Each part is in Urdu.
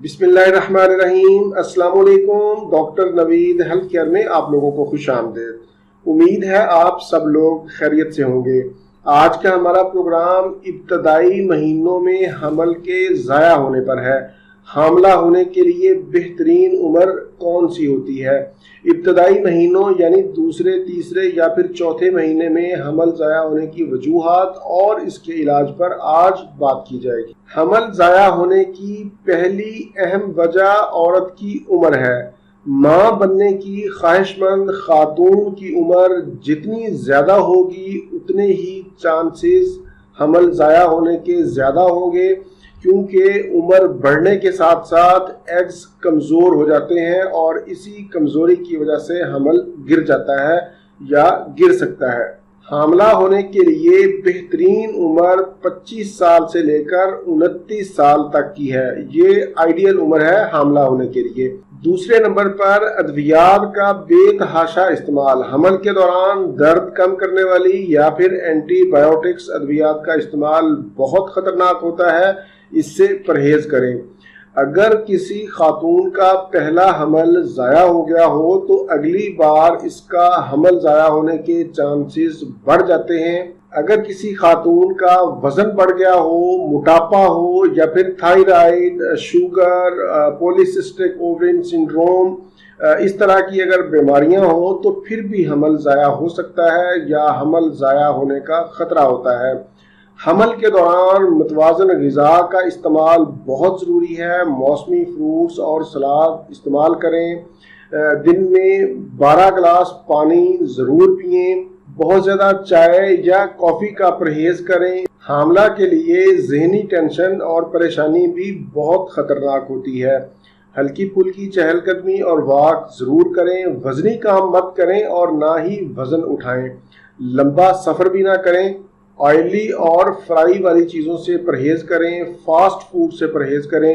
بسم اللہ الرحمن الرحیم۔ السلام علیکم۔ ڈاکٹر نوید ہیلتھ کیئر میں آپ لوگوں کو خوش آمدید۔ امید ہے آپ سب لوگ خیریت سے ہوں گے۔ آج کا ہمارا پروگرام ابتدائی مہینوں میں حمل کے ضائع ہونے پر ہے۔ حاملہ ہونے کے لیے بہترین عمر کون سی ہوتی ہے؟ ابتدائی مہینوں یعنی دوسرے، تیسرے یا پھر چوتھے مہینے میں حمل ضائع ہونے کی وجوہات اور اس کے علاج پر آج بات کی جائے گی۔ حمل ضائع ہونے کی پہلی اہم وجہ عورت کی عمر ہے۔ ماں بننے کی خواہش مند خاتون کی عمر جتنی زیادہ ہوگی اتنے ہی چانسز حمل ضائع ہونے کے زیادہ ہوں گے، کیونکہ عمر بڑھنے کے ساتھ ساتھ ایگز کمزور ہو جاتے ہیں اور اسی کمزوری کی وجہ سے حمل گر جاتا ہے یا گر سکتا ہے۔ حاملہ ہونے کے لیے بہترین عمر 25 سال سے لے کر 29 سال تک کی ہے۔ یہ آئیڈیل عمر ہے حاملہ ہونے کے لیے۔ دوسرے نمبر پر ادویات کا بے تحاشا استعمال۔ حمل کے دوران درد کم کرنے والی یا پھر اینٹی بایوٹکس ادویات کا استعمال بہت خطرناک ہوتا ہے، اس سے پرہیز کریں۔ اگر کسی خاتون کا پہلا حمل ضائع ہو گیا ہو تو اگلی بار اس کا حمل ضائع ہونے کے چانسز بڑھ جاتے ہیں۔ اگر کسی خاتون کا وزن بڑھ گیا ہو، موٹاپا ہو یا پھر تھائرائیڈ، شوگر، پولیسسٹک اوورین سنڈروم، اس طرح کی اگر بیماریاں ہوں تو پھر بھی حمل ضائع ہو سکتا ہے یا حمل ضائع ہونے کا خطرہ ہوتا ہے۔ حمل کے دوران متوازن غذا کا استعمال بہت ضروری ہے۔ موسمی فروٹس اور سلاد استعمال کریں۔ دن میں 12 گلاس پانی ضرور پئیں۔ بہت زیادہ چائے یا کافی کا پرہیز کریں۔ حاملہ کے لیے ذہنی ٹینشن اور پریشانی بھی بہت خطرناک ہوتی ہے۔ ہلکی پھلکی چہل قدمی اور واک ضرور کریں۔ وزنی کام مت کریں اور نہ ہی وزن اٹھائیں۔ لمبا سفر بھی نہ کریں۔ آئلی اور فرائی والی چیزوں سے پرہیز کریں۔ فاسٹ فوڈ سے پرہیز کریں۔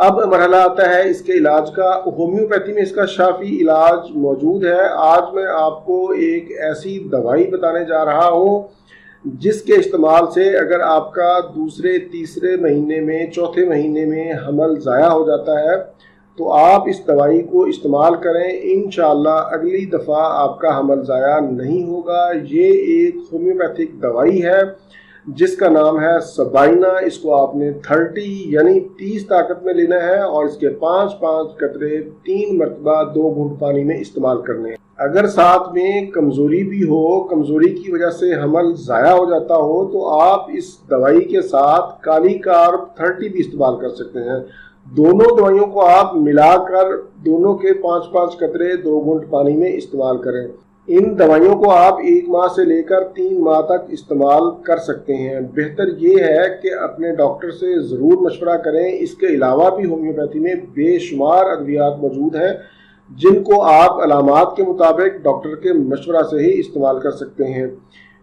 اب مرحلہ آتا ہے اس کے علاج کا۔ ہومیوپیتھی میں اس کا شافی علاج موجود ہے۔ آج میں آپ کو ایک ایسی دوائی بتانے جا رہا ہوں جس کے استعمال سے اگر آپ کا دوسرے، تیسرے مہینے میں، چوتھے مہینے میں حمل ضائع ہو جاتا ہے تو آپ اس دوائی کو استعمال کریں۔ انشاءاللہ اگلی دفعہ آپ کا حمل ضائع نہیں ہوگا۔ یہ ایک ہومیوپیتھک دوائی ہے جس کا نام ہے سبائنا۔ اس کو آپ نے 30 یعنی 30 طاقت میں لینا ہے اور اس کے 5 قطرے 3 مرتبہ 2 گھونٹ پانی میں استعمال کرنے ہیں۔ اگر ساتھ میں کمزوری بھی ہو، کمزوری کی وجہ سے حمل ضائع ہو جاتا ہو تو آپ اس دوائی کے ساتھ کالی کارب 30 بھی استعمال کر سکتے ہیں۔ دونوں دوائیوں کو آپ ملا کر دونوں کے 5 قطرے 2 گھونٹ پانی میں استعمال کریں۔ ان دوائیوں کو آپ 1 ماہ سے لے کر 3 ماہ تک استعمال کر سکتے ہیں۔ بہتر یہ ہے کہ اپنے ڈاکٹر سے ضرور مشورہ کریں۔ اس کے علاوہ بھی ہومیوپیتھی میں بے شمار ادویات موجود ہیں جن کو آپ علامات کے مطابق ڈاکٹر کے مشورہ سے ہی استعمال کر سکتے ہیں۔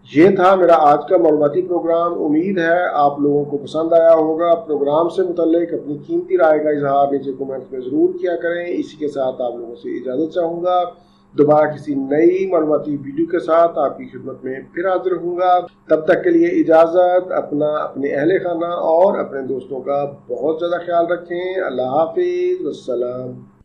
یہ تھا میرا آج کا معلوماتی پروگرام۔ امید ہے آپ لوگوں کو پسند آیا ہوگا۔ پروگرام سے متعلق اپنی قیمتی رائے کا اظہار نیچے کومنٹس میں ضرور کیا کریں۔ اسی کے ساتھ آپ لوگوں سے اجازت چاہوں گا۔ دوبارہ کسی نئی معلوماتی ویڈیو کے ساتھ آپ کی خدمت میں پھر حاضر ہوں گا۔ تب تک کے لیے اجازت۔ اپنے اہل خانہ اور اپنے دوستوں کا بہت زیادہ خیال رکھیں۔ اللہ حافظ۔ والسلام۔